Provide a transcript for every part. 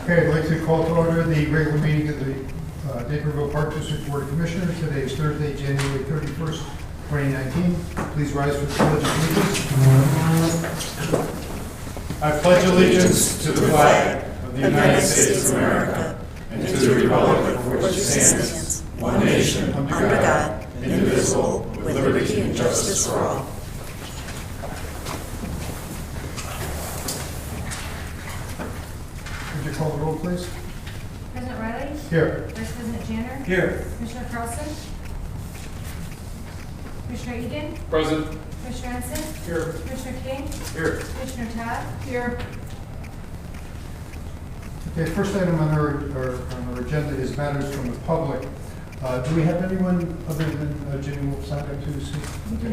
Okay, I'd like to call to order the regular meeting of the Naperville Park District Board of Commissioners. Today is Thursday, January 31st, 2019. Please rise for the Pledge of Allegiance. I pledge allegiance to the flag of the United States of America and to the republic for which it stands, one nation, under God, indivisible, with liberty and justice for all. Would you call the roll, please? President Riley? Here. Vice President Janner? Here. Commissioner Carlson? Commissioner Egan? Present. Commissioner Ensign? Here. Commissioner King? Here. Commissioner Todd? Here. Okay, first item on our agenda is matters from the public. Do we have anyone other than Jimmy Wolf signed up to speak? We do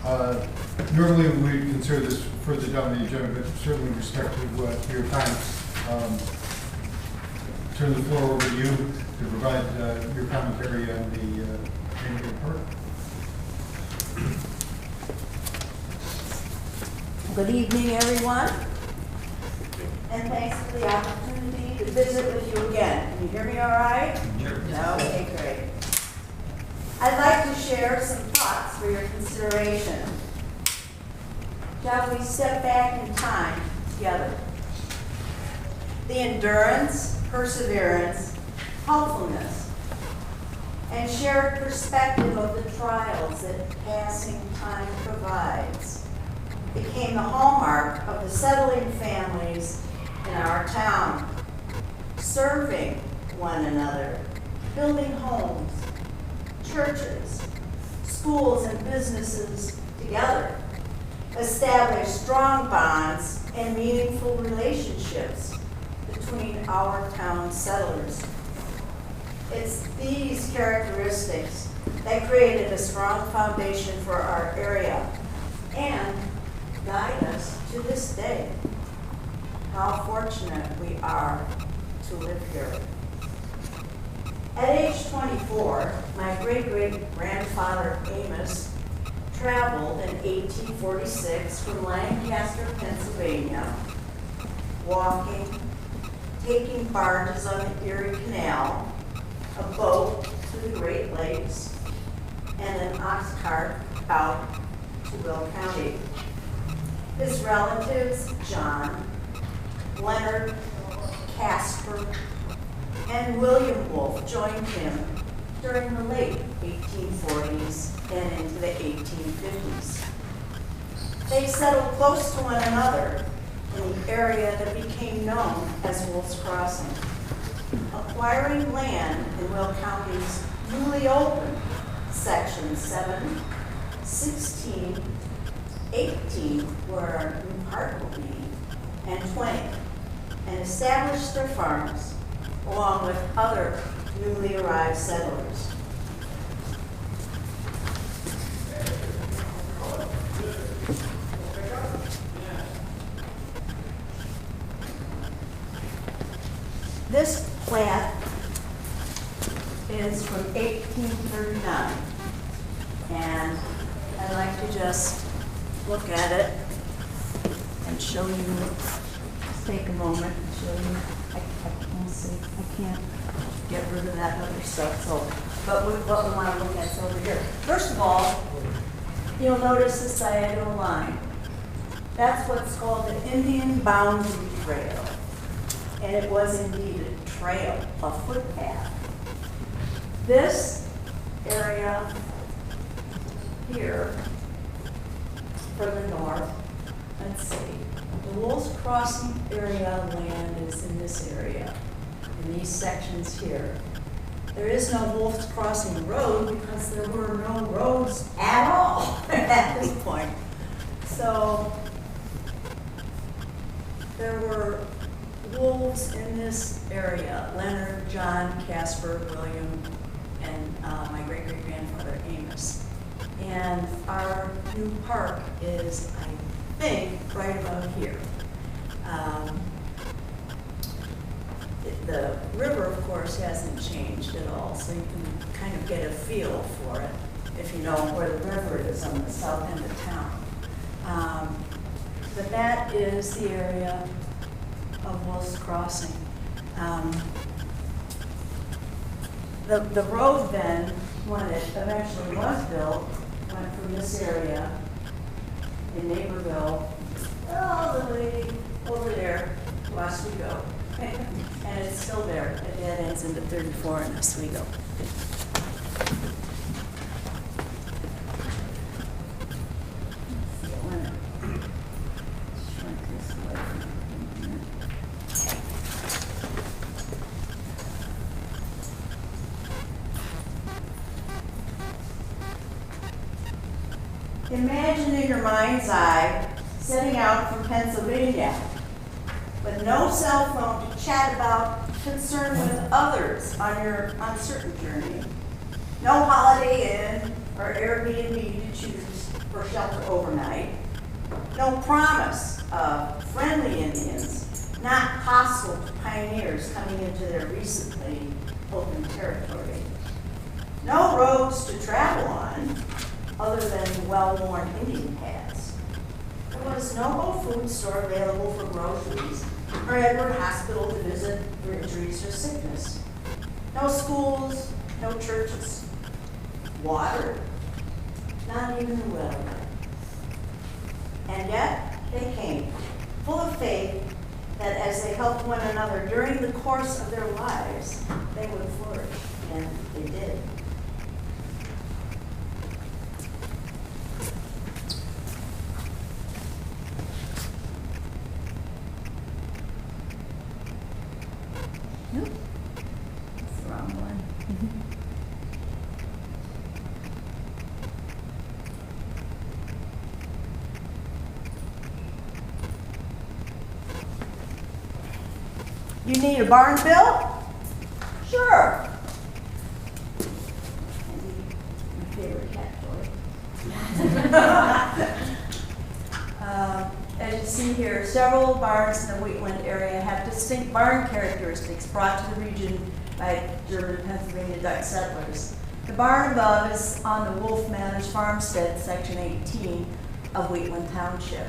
not. Normally, we consider this further down the agenda, but certainly with respect to your time. Turn the floor over to you to provide your commentary on the Millennium Park. Good evening, everyone, and thanks for the opportunity to visit with you again. Can you hear me all right? Sure. Okay, great. I'd like to share some thoughts for your consideration. Shall we step back in time together? The endurance, perseverance, hopefulness, and shared perspective of the trials that passing time provides became the hallmark of the settling families in our town, serving one another, building homes, churches, schools, and businesses together, establish strong bonds and meaningful relationships between our town settlers. It's these characteristics that created a strong foundation for our area and guide us to this day. How fortunate we are to live here. At age 24, my great-great-grandfather Amos traveled in 1846 from Lancaster, Pennsylvania, walking, taking barges on the Erie Canal, a boat to the Great Lakes, and an ox cart out to Will County. His relatives, John, Leonard, Casper, and William Wolfe joined him during the late 1840s and into the 1850s. They settled close to one another in the area that became known as Wolf's Crossing, acquiring land in Will County's newly opened Section 7, 16, 18, where our new park will be, and 20, and established their farms along with other newly arrived settlers. This plat is from 1839, and I'd like to just look at it and show you, just take a moment and show you. I can't get rid of that other stuff, so, but what we want to look at is over here. First of all, you'll notice this diagonal line. That's what's called the Indian Boundary Trail, and it was indeed a trail, a footpath. This area here, further north, let's see, the Wolf's Crossing area land is in this area, in these sections here. There is no Wolf's Crossing Road because there were no roads at all at this point. So there were wolves in this area: Leonard, John, Casper, William, and my great-great-grandfather Amos. And our new park is, I think, right about here. The river, of course, hasn't changed at all, so you can kind of get a feel for it if you know where the river is on the south end of town. But that is the area of Wolf's Crossing. The road then, when it eventually was built, went from this area in Naperville all the way over there to Oswego. And it's still there. It dead ends into 34 in Oswego. Imagine in your mind's eye setting out from Pennsylvania with no cell phone to chat about concern with others on your uncertain journey. No Holiday Inn or Airbnb to choose for shelter overnight. No promise of friendly Indians, not hostile to pioneers coming into their recently open territory. No roads to travel on other than well-worn Indian paths. There was no Whole Food store available for groceries or Edward Hospital to visit for injuries or sickness. No schools, no churches. Water, not even the well. And yet, they came, full of faith that as they helped one another during the course of their lives, they would flourish, and they did. Nope. That's the wrong one. You need a barn built? Sure. My favorite cat toy. As you see here, several barns in the Wheatland area have distinct barn characteristics brought to the region by German Pennsylvania Dutch settlers. The barn above is on the Wolf Manors Farmstead, Section 18 of Wheatland Township.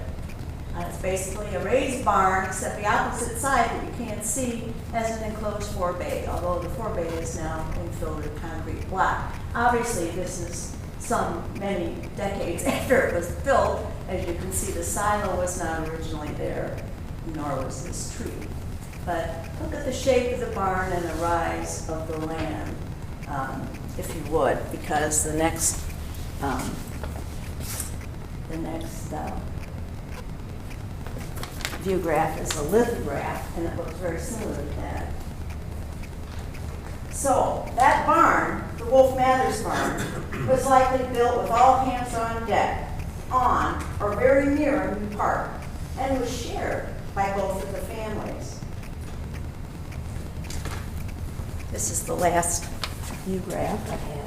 It's basically a raised barn, except the opposite side that you can't see has an enclosed forebay, although the forebay is now infilled with concrete block. Obviously, this is many decades after it was built. As you can see, the silo was not originally there, nor was this tree. But look at the shape of the barn and the rise of the land, if you would, because the next view graph is a lithograph, and it looks very similar to that. So that barn, the Wolf Mathers barn, was likely built with all hands on deck, on or very near a new park, and was shared by both of the families. This is the last view graph I have.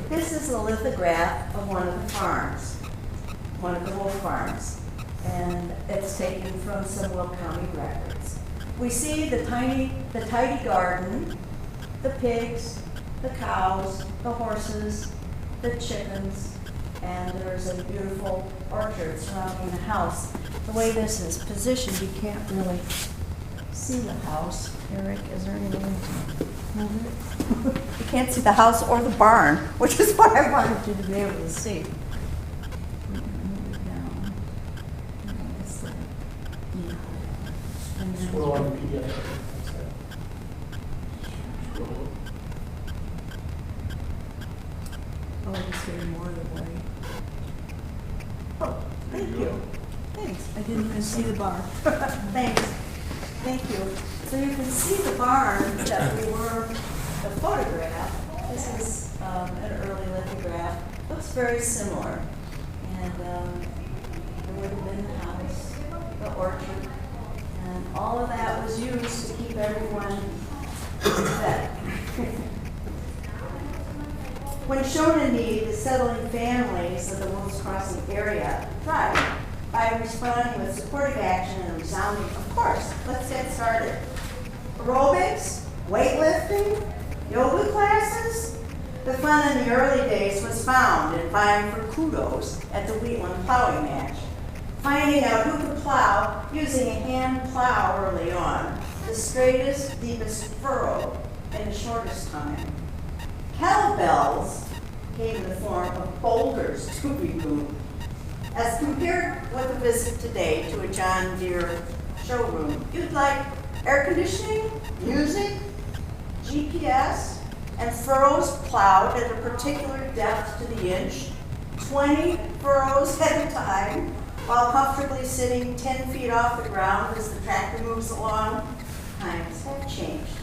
This is a lithograph of one of the farms, one of the Wolf farms, and it's taken from some Will County records. We see the tidy garden, the pigs, the cows, the horses, the chickens, and there's a beautiful orchard surrounding the house. The way this is positioned, you can't really see the house. Eric, is there any way to move it? You can't see the house or the barn, which is what I wanted you to be able to see. Move it down. And then Scroll on the PDF. oh, it's getting more of the way. Oh, thank you. Thanks. I didn't even see the barn. Thanks. Thank you. So you can see the barn that we were, the photograph. This is an early lithograph. Looks very similar. And there would have been the house, the orchard, and all of that was used to keep everyone fed. When shown in need, the settling families of the Wolves Crossing area thrived by I responding with supportive action and resounding, of course, let's get started. Aerobics, weightlifting, yoga classes. The fun in the early days was found in vying for kudos at the Wheatland plowing match. Finding out who could plow using a hand plow early on, the straightest, deepest furrow in the shortest time. Kettlebells came in the form of boulders to be moved. As compared with a visit today to a John Deere showroom, you'd like air conditioning, music, GPS, and furrows plowed at a particular depth to the inch, 20 furrows at a time, while comfortably sitting 10 feet off the ground as the tractor moves along. Times have changed.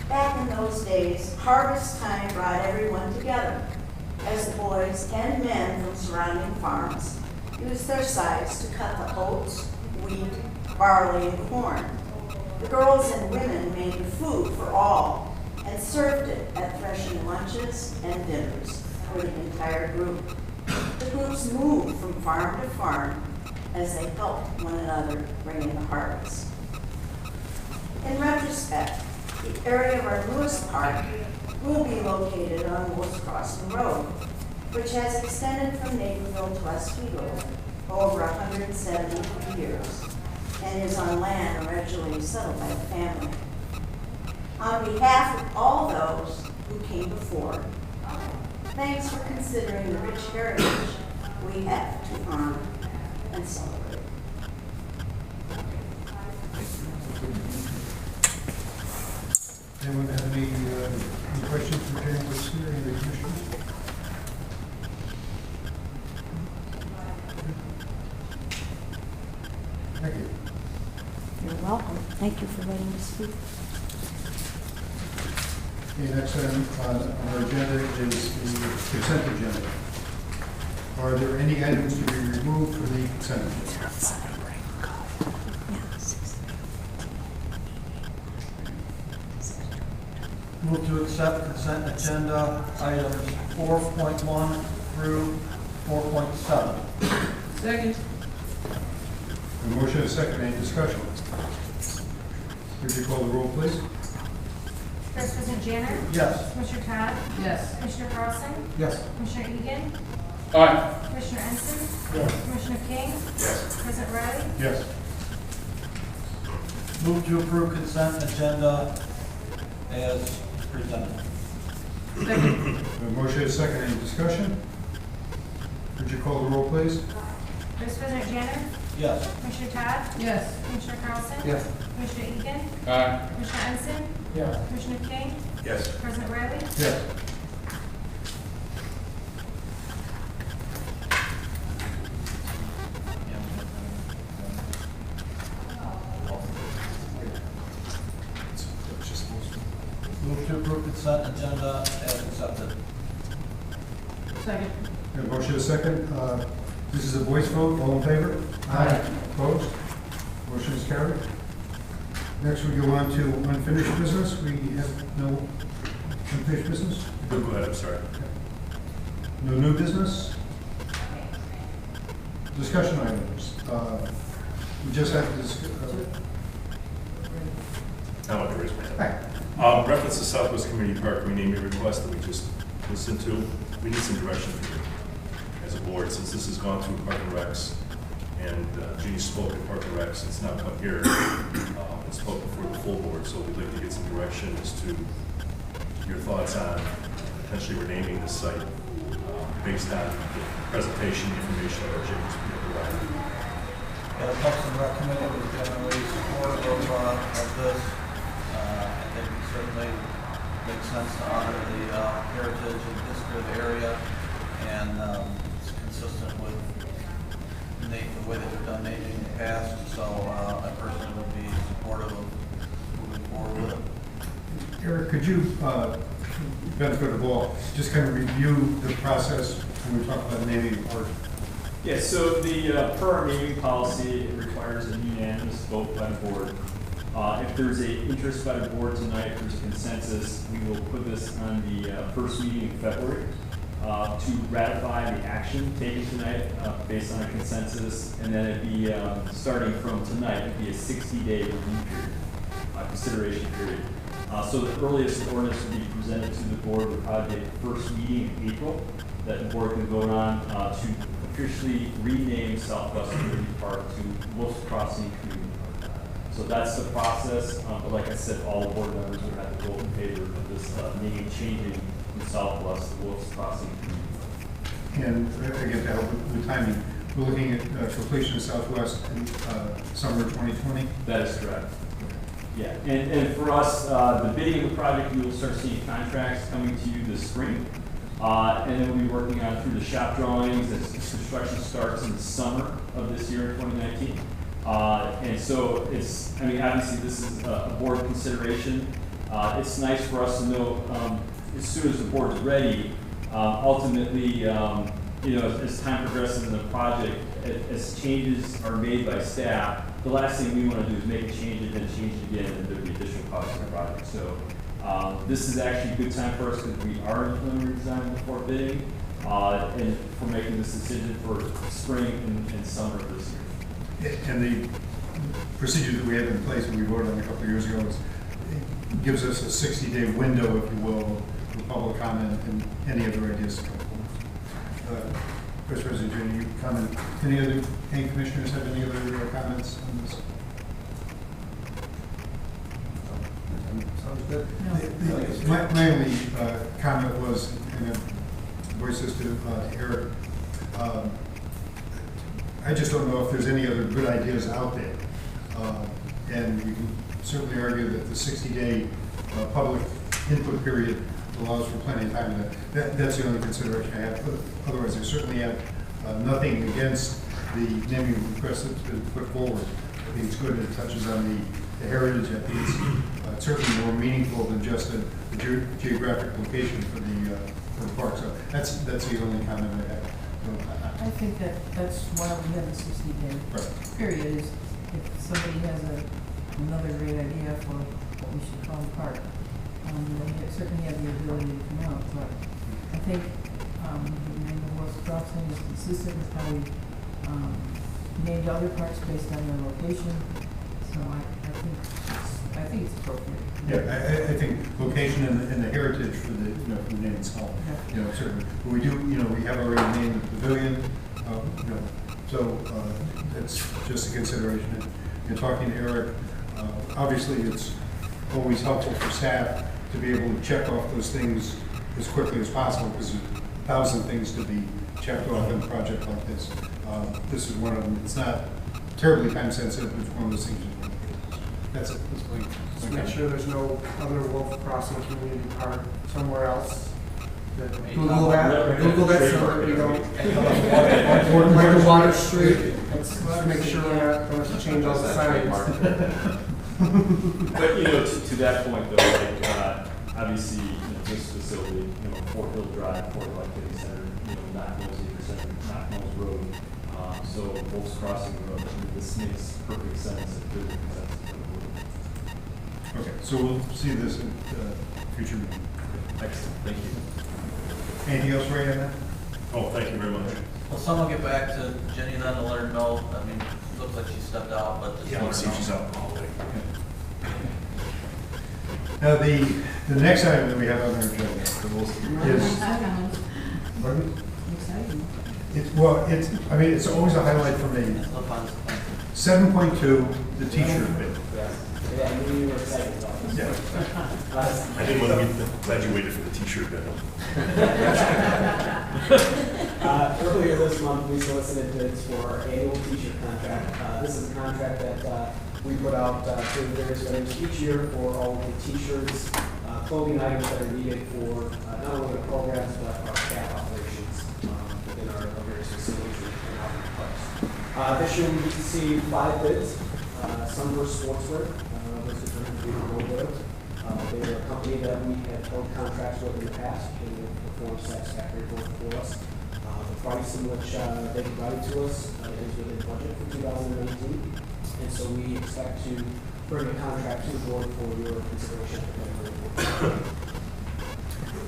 Back in those days, harvest time brought everyone together, as the boys and men from surrounding farms used their scythes to cut the oats, wheat, barley, and corn. The girls and women made the food for all and served it at threshing lunches and dinners for the entire group. The groups moved from farm to farm as they helped one another bring in the harvest. In retrospect, the area of our newest park will be located on Moser Crossing Road, which has extended from Naperville to Oswego over 173 years and is on land originally settled by the family. On behalf of all those who came before, thanks for considering the rich heritage we have to honor and celebrate. Anyone have any questions for Jane Whistler, any of the commissioners? Thank you. You're welcome. Thank you for letting me speak. Okay, next item on our agenda is the consent agenda. Are there any items to be removed from the consent agenda? Move to accept consent agenda items 4.1 through 4.7. Second. A motion and a second, any discussion? Would you call the roll, please? First President Janner. Yes. Commissioner Todd. Yes. Commissioner Carlson. Yes. Commissioner Egan. Aye. Commissioner Ensign. Yes. Commissioner King. Yes. President Riley. Yes. Move to approve consent agenda as presented. Second. A motion and a second, any discussion? Would you call the roll, please? First President Janner. Yes. Commissioner Todd. Yes. Commissioner Carlson. Yes. Commissioner Egan. Aye. Commissioner Ensign. Yes. Commissioner King. Yes. President Riley. Yes. Move to approve consent agenda as accepted. Second. A motion and a second. This is a voice vote. All in favor? Aye. Opposed? Motion is carried. Next, we go on to unfinished business. We have no unfinished business. Go ahead, I'm sorry. No new business. Discussion items. We just have to discuss. I want to raise my hand. Hi. Reference to Southwest Community Park renaming request that we just listened to. We need some direction from you as a board, since this has gone through Park and Recs, and Jeannie spoke at Park and Recs. It's now come here and spoke before the full board, so we'd like to get some direction as to your thoughts on potentially renaming this site based on the presentation information that Jeannie's provided. Yeah, the Parks and Rec Committee was generally supportive of this. I think it certainly makes sense to honor the heritage and history of the area, and it's consistent with the way that they've done naming in the past, so I personally would be supportive of moving forward with it. Eric, could you, benefit of all, just kind of review the process when we talk about naming the park? Yeah, so the per our naming policy, it requires a unanimous vote by the board. If there's a interest by the board tonight, if there's a consensus, we will put this on the first meeting in February. to ratify the action taken tonight based on a consensus, and then it'd be, starting from tonight, it'd be a 60-day review period, consideration period. So the earliest ordinance would be presented to the board would probably be the first meeting in April that the board can vote on to officially rename Southwest Community Park to Wolf's Crossing Community Park. So that's the process, but like I said, all the board members would have to vote in favor of this name changing from Southwest to Wolf's Crossing Community Park. And again, to help with timing, we're looking at completion of Southwest in summer 2020. That is correct. Yeah, and for us, the bidding of the project, you will start seeing contracts coming to you this spring. And then we'll be working on through the shop drawings as construction starts in the summer of this year, 2019. And so it's, I mean, obviously this is a board consideration. It's nice for us to know as soon as the board is ready, ultimately, you know, as time progresses in the project, as changes are made by staff, the last thing we want to do is make a change and then change it again, and there'll be additional costs in the project. So this is actually a good time for us because we are in preliminary design before bidding, and for making this decision for spring and summer of this year. And the procedure that we have in place, and we voted on a couple of years ago, is it gives us a 60-day window, if you will, for public comment and any other ideas to come forward. Vice President Junior, you comment. Any commissioners have any other comments on this? Sounds good. No. My only comment was, and I voiced this to Eric, I just don't know if there's any other good ideas out there. And you can certainly argue that the 60-day public input period allows for plenty of time. That's the only consideration I have. But otherwise, I certainly have nothing against the naming request that's been put forward. I think it's good. It touches on the heritage. I think it's certainly more meaningful than just a geographic location for the park. So that's the only comment I have. I think that's why we have the 60-day period, is if somebody has another great idea for what we should call the park, they certainly have the ability to come out. But I think the name of Wolf's Crossing is consistent with how we named other parks based on their location. So I think it's appropriate. Yeah, I think location and the heritage for the, for the name itself, certainly. But we do, we have already named the pavilion, so that's just a consideration. And talking to Eric, obviously it's always helpful for staff to be able to check off those things as quickly as possible, because there's 1,000 things to be checked off in a project like this. This is one of them. It's not terribly time sensitive, but it's one of those things you want to do. That's it. That's my Just make sure there's no other Wolf Crossing Community Park somewhere else. Google that so that we don't. Like Water Street, let's make sure we're not going to change all the signs. But, to that point though, like, obviously, this facility, Fort Hill Drive, Fort Hill Activity Center, not Moser Center, not Mills Road, so Wolf's Crossing Road, this makes perfect sense. It really makes sense. Okay, so we'll see this in future meeting. Excellent, thank you. Anything else, Ray, on that? Oh, thank you very much. Will someone get back to Jenny then to let her know? I mean, it looks like she stepped out, but just Yeah, let let's her see if she's know. out all the way. Now, the next item that we have on our agenda is, pardon me? Exciting. It's always a highlight for me. That's not fun. 7.2, the t-shirt bid. Yeah, I knew you were excited about this. Yeah. I didn't want to get glad you waited for the t-shirt bid. Earlier this month, we solicited bids for our annual t-shirt contract. This is a contract that we put out to various vendors each year for all of the t-shirts, clothing items that are needed for not only the programs, but our staff operations within our various facilities and out in the place. This year, we received 5 bids. Some were sportswear. Those are going to be real good. They are a company that we have held contracts with in the past, and they've performed satisfactory work for us. The price in which they provided to us is within budget for 2019, and so we expect to bring a contract to the board for your consideration.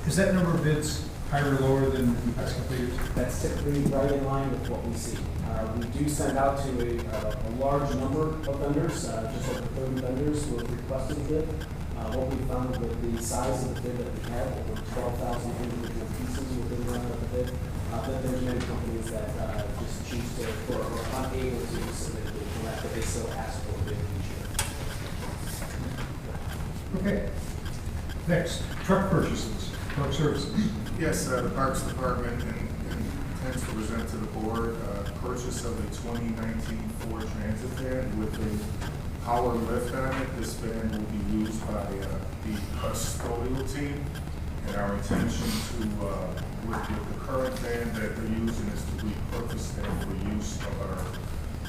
Is that number of bids higher or lower than the past couple of years? That's typically right in line with what we see. We do send out to a large number of vendors, just over 30 vendors who have requested a bid. What we found with the size of the bid that we have, over 12,000 individual pieces within the bid, that there's many companies that just choose to, or are unable to submit a bid for that, but they still ask for a bid each year. Okay. Next, truck purchases, truck services. Yes, the Parks Department intends to present to the board purchase of a 2019 Ford Transit van with a power lift on it. This van will be used by the custodial team, and our intention to, with the current van that they're using, is to repurpose that for use of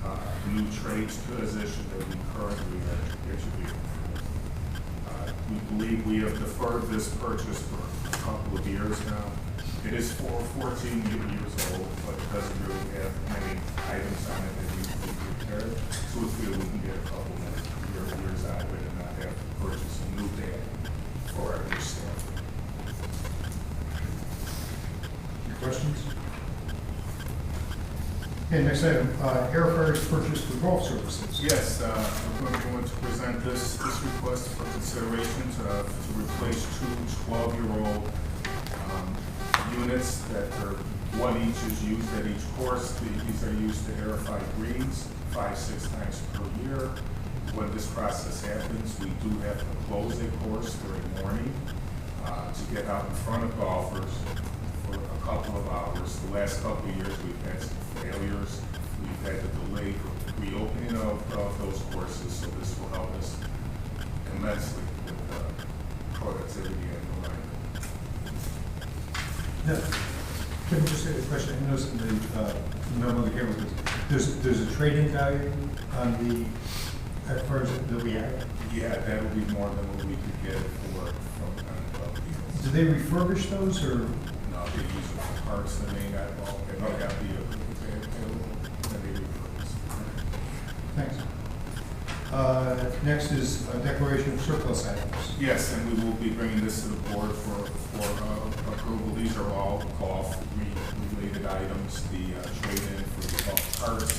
our new trades position that we currently are interviewing. We believe we have deferred this purchase for a couple of years now. It is 14 years old, but it doesn't really have many items on it that need to be repaired. So we feel we can get a couple of years out of it and not have to purchase a new van for our new staff. Any questions? Okay, next item, air fire's purchase for golf services. Yes, we're going to present this request for consideration to replace two 12-year-old units that are, one each is used at each course. These are used to aerify greens 5-6 times per year. When this process happens, we do have to close a course during morning to get out in front of golfers for a couple of hours. The last couple of years, we've had some failures. We've had to delay the reopening of those courses, so this will help us immensely with productivity and alignment. Now, can we just say a question? I noticed in the memo that came with this, there's a trade-in value on the air fire's that we have. Yeah, that'll be more than what we could get from vehicles. Do they refurbish those or? No, they use it for parts that may not, well, they don't have vehicles available, and they repurpose. Thanks. Next is a declaration of surplus items. Yes, and we will be bringing this to the board for approval. These are all golf-related items. The trade-in for the golf carts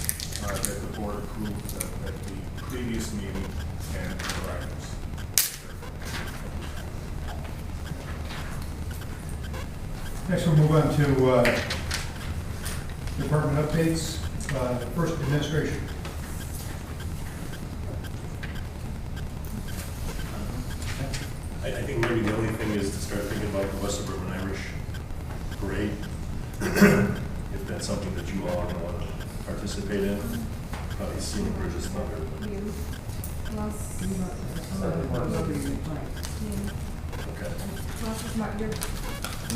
that the board approved at the previous meeting, and other items. Next, we'll move on to department updates. First, administration. I think maybe the only thing is to start thinking about the West Suburban Irish Parade. If that's something that you all are going to want to participate in, probably Scenic Bridges Thunder. Okay. No,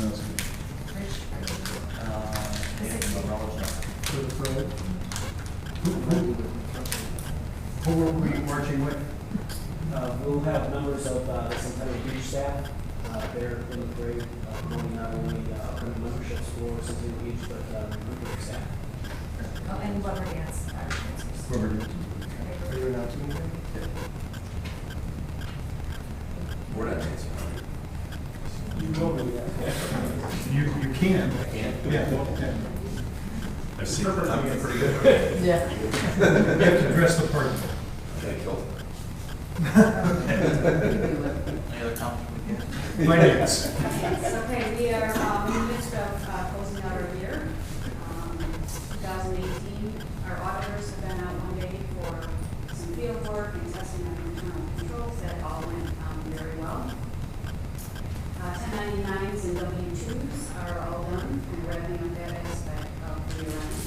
it's good. Who were we marching with? We'll have members of the Centennial Beach staff there in the parade, promoting not only upcoming memberships for Centennial Beach, but recruiting staff. Oh, and rubber dance. Whoever it is. Are you announcing anything? We're not dancing. You will be there. You can. Yeah. I've seen it. I'm pretty good. Yeah. You have to dress the part. Can I kill Any other comments we get? Finance. Yes, okay, we are in the midst of closing out our year. 2018, our auditors have been out one day for some field work and testing of internal controls. That all went very well. 1099s and W-2s are all done, and wrapping up that aspect of the year end.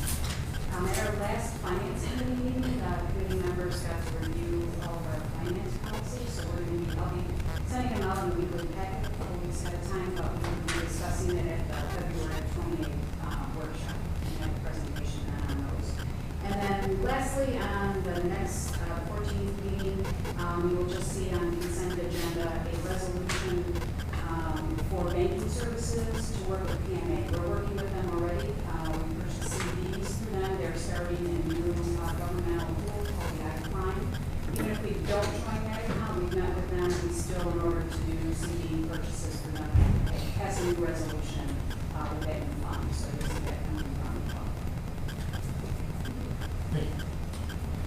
At our last finance committee meeting, the committee members got to review all of our finance policies, so we're going to be, I'll be sending them out in a weekly packet a couple weeks at a time, but we're going to be discussing it at the February 28th workshop, and have a presentation on those. And then lastly, on the next 14th meeting, you will just see on the consent agenda a resolution for banking services to work with PMA. We're working with them already. We purchased CDs through them. They're starting a new governmental pool called the Aquatic. Even if we don't join that account, we've met with them. We still, in order to do CD purchases for them, pass a new resolution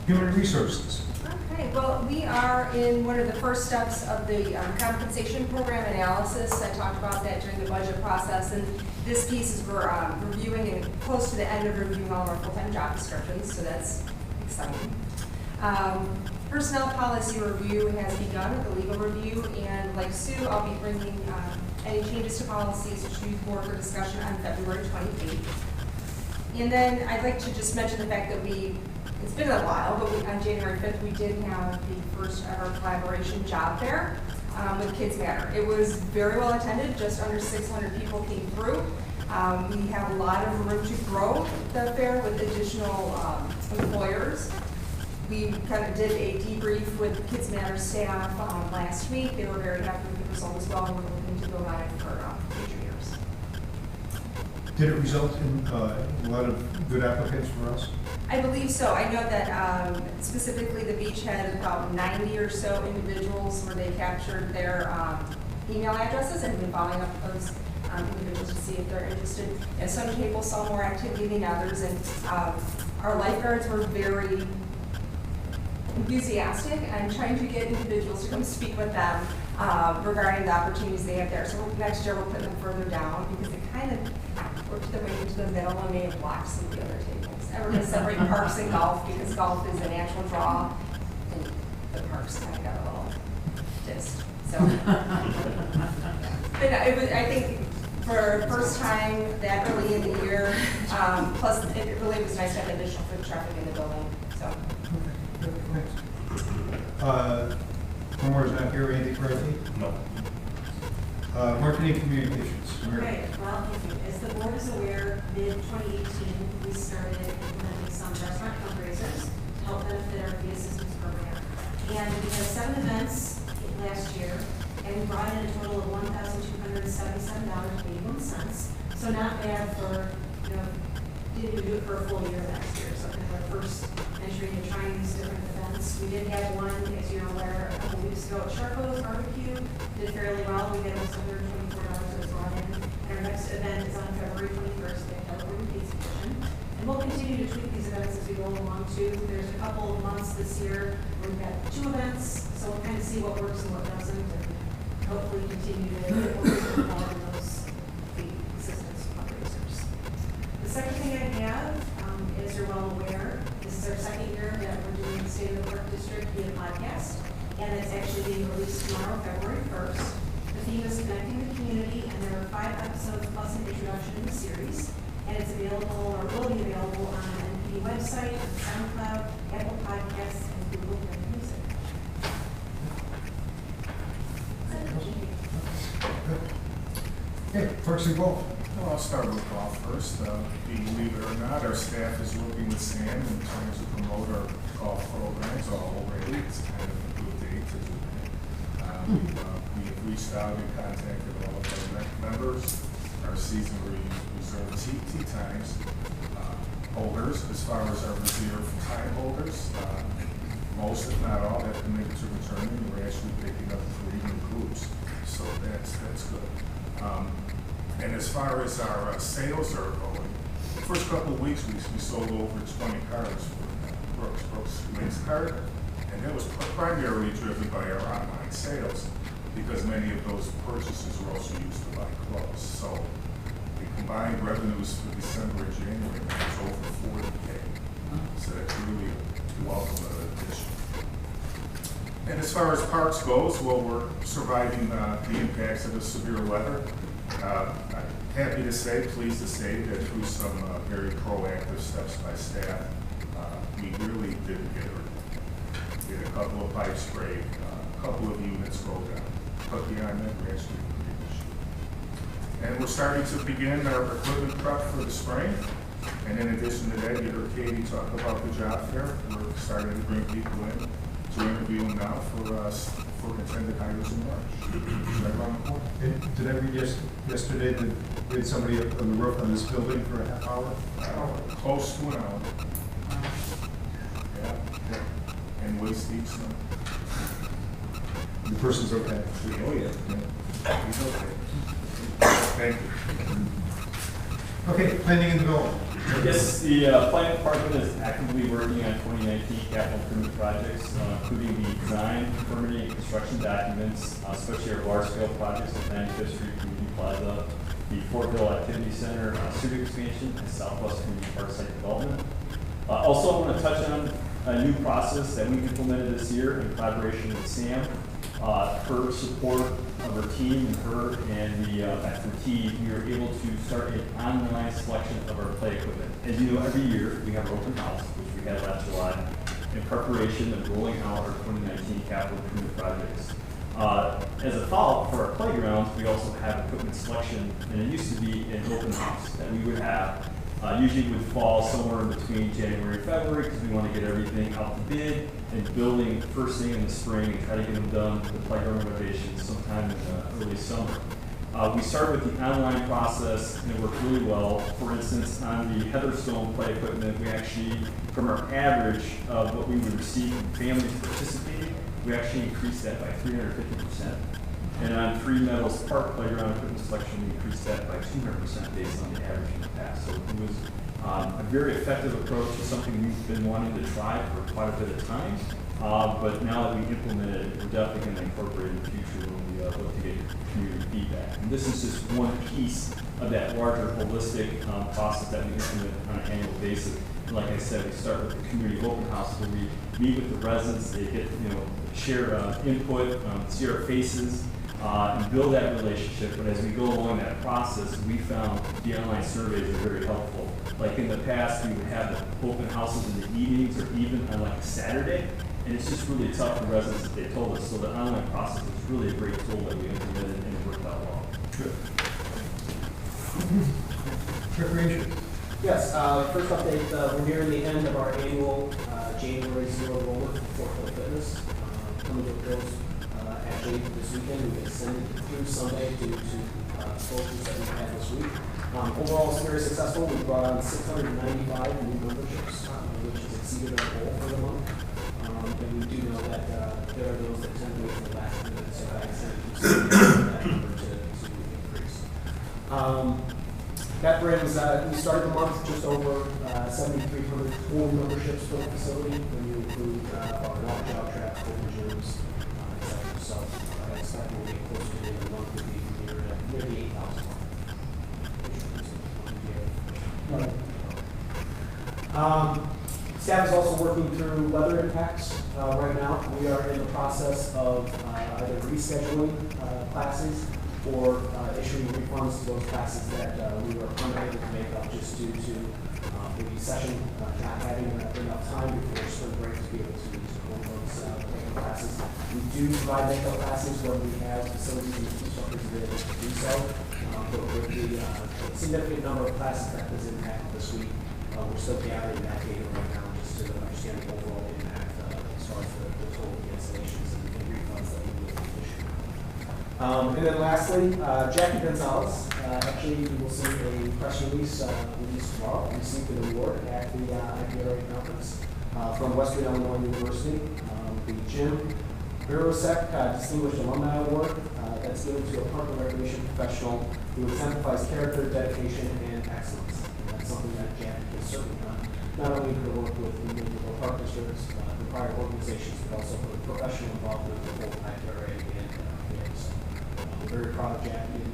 Human Resources. Okay, well, we are in one of the first steps of the compensation program analysis. I talked about that during the budget process, and this piece is we're reviewing and close to the end of reviewing all of our full-time job descriptions, so that's exciting. Personnel policy review has begun with the legal review, and like Sue, I'll be bringing any changes to policies to the board for discussion on February 28th. And then I'd like to just mention the fact that it's been a while, but on January 5th, we did have the first ever collaboration job fair with Kids Matter. It was very well attended, just under 600 people came through. We have a lot of room to grow the fair with additional employers. We kind of did a debrief with Kids Matter staff last week. They were very happy with the result as well, and we're looking to go on it for future years. Did it result in a lot of good applicants for us? I believe so. I know that specifically the beach had about 90 or so individuals where they captured their email addresses and been following up with those individuals to see if they're interested. And some tables saw more activity than others, and our lifeguards were very enthusiastic and trying to get individuals to come speak with them regarding the opportunities they have there. So next year we'll put them further down because they kind of worked their way into the middle and may have blocked some of the other tables. Everybody separate parks and golf because golf is a natural draw and the parks kind of got a little dissed. So, but it was, I think for first time that early in the year, plus it really was nice to have additional foot traffic in the building. So. Homework is not here, Andy, correctly? No. Marketing communications. Right, well, thank you. As the board is aware, mid-2018, we started implementing some restaurant fundraisers to help benefit our fee assistance program. And we had 7 events last year, and we brought in a total of $1,277.81. So not bad for, didn't even do it for a full year last year. So kind of our first entry into trying these different events. We did have one, as you're aware, a couple weeks ago at Charco's Barbecue. Did fairly well. We had almost $124 that was brought in. And our next event is on February 21st at California Pizza Kitchen. And we'll continue to tweak these events as we go along too. There's a couple of months this year where we've got 2 events, so we'll kind of see what works and what doesn't, and hopefully continue to work more on those fee assistance fundraisers. The second thing I have, as you're well aware, this is our second year that we're doing the State of the Park District via podcast, and it's actually being released tomorrow, February 1st. The theme is connecting the community, and there are 5 episodes plus an introduction in the series, and it's available or will be available on the NPD website, on SoundCloud, Apple Podcasts, and Google Play Music. Okay, Parks and Golf. Well, I'll start with golf first. Believe it or not, our staff is working with Sam in terms of promote our golf programs already. It's kind of a good day to do that. We have reached out and contacted all of our members, our season reserve tee times holders, as far as our reserve time holders. Most, if not all, have committed to returning. We're actually picking up 3 new groups, so that's good. And as far as our sales are going, the first couple of weeks we sold over 20 cars for Brooks Wings card, and that was primarily driven by our online sales because many of those purchases were also used to buy clothes. So the combined revenues for December and January was over $40K. So that's really a welcome addition. And as far as parks goes, well, we're surviving the impacts of the severe weather. I'm happy to say, pleased to say that through some very proactive steps by staff, we really didn't get hurt. We had a couple of pipes sprayed, a couple of units rolled down, but beyond that, we're actually in pretty good shape. And we're starting to begin our equipment prep for the spring. And in addition to that, you heard Katie talk about the job fair. We're starting to bring people in to interview them now for intended hires in March. Right around the corner. Did I read yesterday that we had somebody up on the roof on this building for a half hour? Close to an hour. Yeah. And waist deep snow. The person's okay. Oh, yeah. He's okay. Thank you. Okay, planning and development. Yes, the planning department is actively working on 2019 capital improvement projects, including the design, permitting, and construction documents, especially our large-scale projects at 95th Street Community Plaza, the Fort Hill Activity Center, studio expansion, and Southwest Community Park site development. Also, I want to touch on a new process that we've implemented this year in collaboration with Sam. Her support of her team and her and the expertise, we were able to start an online selection of our play equipment. As you know, every year we have our open house, which we had last July, in preparation of rolling out our 2019 capital improvement projects. As a follow-up for our playgrounds, we also have equipment selection, and it used to be an open house that we would have. Usually would fall somewhere in between January and February because we want to get everything out to bid and building first thing in the spring and try to get them done, the playground renovations sometime in the early summer. We started with the online process and it worked really well. For instance, on the Heatherstone play equipment, we actually, from our average of what we would receive from families participating, we actually increased that by 350%. And on Three Meadows Park playground equipment selection, we increased that by 200% based on the average in the past. So it was a very effective approach. It's something we've been wanting to try for quite a bit of time. But now that we implemented it, we're definitely going to incorporate it in the future when we look to get community feedback. And this is just one piece of that larger holistic process that we implement on an annual basis. And like I said, we start with the community open house where we meet with the residents. They get, share input, see our faces, and build that relationship. But as we go along that process, we found the online surveys are very helpful. Like in the past, we would have the open houses in the evenings or even on like a Saturday, and it's just really tough for residents that they told us. So the online process is really a great tool that we implemented and it worked out well. Good. Recreation. Yes, first update, we're nearing the end of our annual January Zero enrollment for Fort Hill Fitness. Coming to a close actually this weekend. We've extended through Sunday due to closures that we've had this week. Overall, it's very successful. We brought on 695 new memberships, which has exceeded our goal for the month. And we do know that there are those that tend to wait for the last minute, so I extended that number to increase. That brings, we started the month just over 7,300 full memberships for the facility when you include our non-job track, open gyms, etc. So I expect we'll get closer to the end of the month to be near the 8,000 mark. Staff is also working through weather impacts right now. We are in the process of either rescheduling classes or issuing refunds to those classes that we were unable to make up just due to the session not having enough time before spring break to be able to hold those makeup classes. We do provide makeup classes when we have facilities and instructors available to do so. But with the significant number of classes that was impacted this week, we're still gathering that data right now just to understand the overall impact as far as the total cancellations and refunds that we will issue. And then lastly, Jackie Gonzalez, actually you will see a press release released tomorrow, received an award at the IPRA conference from Western Illinois University. The Jim Virosek Distinguished Alumni Award that's given to a park and recreation professional who exemplifies character, dedication, and excellence. And that's something that Jackie has certainly done, not only in her work with the Naperville Park District, the prior organizations, but also for the professional involvement with the whole IPRA and so we're very proud of Jackie and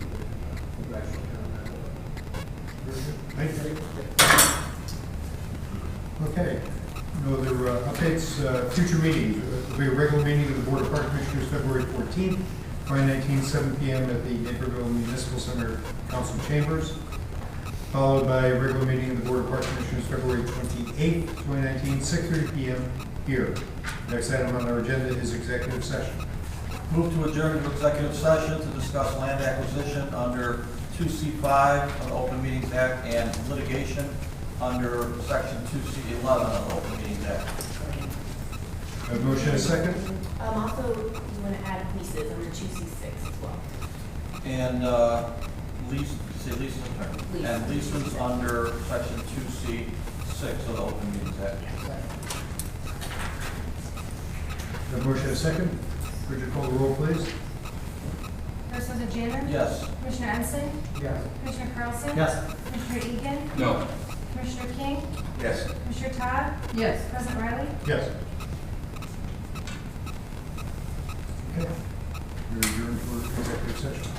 congratulate her on that award. Very good. Thank you. Okay. No other updates. Future meetings. There will be a regular meeting of the Board of Park Commissioners February 14th, 2019, 7 p.m. at the Naperville Municipal Center Council Chambers, followed by a regular meeting of the Board of Park Commissioners February 28th, 2019, 6:30 p.m. here. Next item on our agenda is executive session. Move to adjourn to executive session to discuss land acquisition under 2C5 of the Open Meetings Act and litigation under Section 2C11 of the Open Meetings Act. I have a motion and a second. Also, you want to add leases under 2C6 as well. And leases and leases under Section 2C6 of the Open Meetings Act. I have a motion and a second. Bridget, call the roll, please. First was Janitor? Yes. Commissioner Ensign? Yes. Commissioner Carlson? Yes. Commissioner Egan? No. Commissioner King? Yes. Commissioner Todd? Yes. President Riley? Yes. Okay. You're adjourned for executive session.